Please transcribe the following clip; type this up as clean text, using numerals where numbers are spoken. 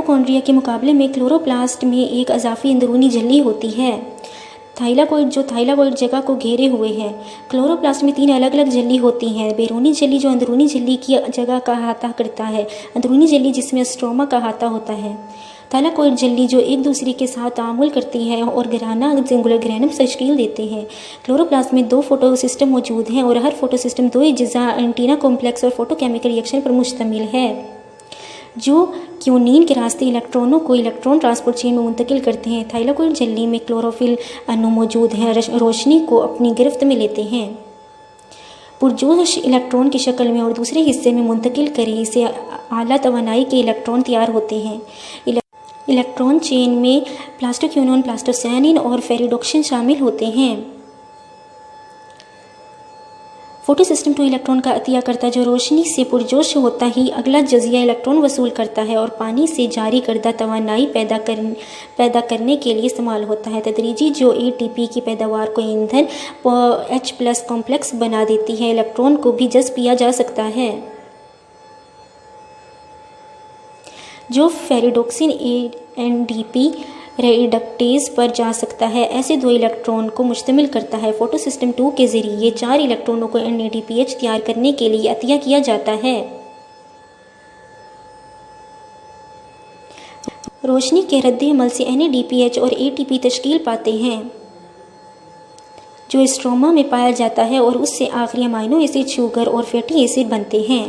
Mitochondria के मुकाबले में क्लोरोप्लास्ट में एक इजाफी अंदरूनी झिल्ली होती है थाइलाकोइड जो थाइलाकोइड जगह को घेरे हुए है। क्लोरोप्लास्ट में 3 अलग अलग झिल्ली होती हैं। बैरूनी झिल्ली जो अंदरूनी झिल्ली की जगह का अहाता करता है, अंदरूनी झिल्ली जिसमें स्ट्रोमा का अहाता होता है, थाइलाकोइड झिल्ली जो एक दूसरे के साथ तामुल करती है और घराना सिंगुलर ग्रैनम तश्कील देते हैं। क्लोरोप्लास्ट में 2 फोटोसिस्टम मौजूद हैं और हर फोटोसिस्टम 2 अज्जा एंटीना कॉम्प्लेक्स और फोटोकेमिकल रिएक्शन पर मुश्तमिल है जो क्यूनीन के रास्ते इलेक्ट्रॉनों को इलेक्ट्रॉन ट्रांसपोर्ट चेन में मुंतकिल करते हैं। थाइलाकोइड झिल्ली में क्लोरोफिल अणु मौजूद हैं, रोशनी को अपनी गिरफ्त में लेते हैं, पुरजोश इलेक्ट्रॉन की शक्ल में और दूसरे हिस्से में मुंतकिल करें। इससे आला तवानाई के इलेक्ट्रॉन तैयार होते हैं। इलेक्ट्रॉन चेन में प्लास्टोक्यूनोन, प्लास्टोसैनिन और फेरिडोक्सिन शामिल होते हैं। फोटोसिस्टम 2 इलेक्ट्रॉन का अतिया करता है जो रोशनी से पुरजोश होता ही अगला जजिया इलेक्ट्रॉन वसूल करता है और पानी से जारी करदा तवानाई पैदा करने के लिए इस्तेमाल होता है। तदरीजी जो ATP की पैदावार को ईंधन H+ कॉम्प्लेक्स बना देती है। इलेक्ट्रॉन को भी जज़्ब किया जा सकता है जो फेरिडोक्सिन ANDP रेडक्टेज पर जा सकता है। ऐसे 2 इलेक्ट्रॉन को मुश्तमिल करता है। फोटोसिस्टम 2 के ज़रिए 4 इलेक्ट्रॉनों को NADPH तैयार करने के लिए अतिया किया जाता है। रोशनी के रद्द-ए-अमल से NADPH और ATP तश्कील पाते हैं जो स्ट्रोमा में पाया जाता है और उससे आखिरी अमाइनो एसिड शुगर और फैटी एसिड बनते हैं।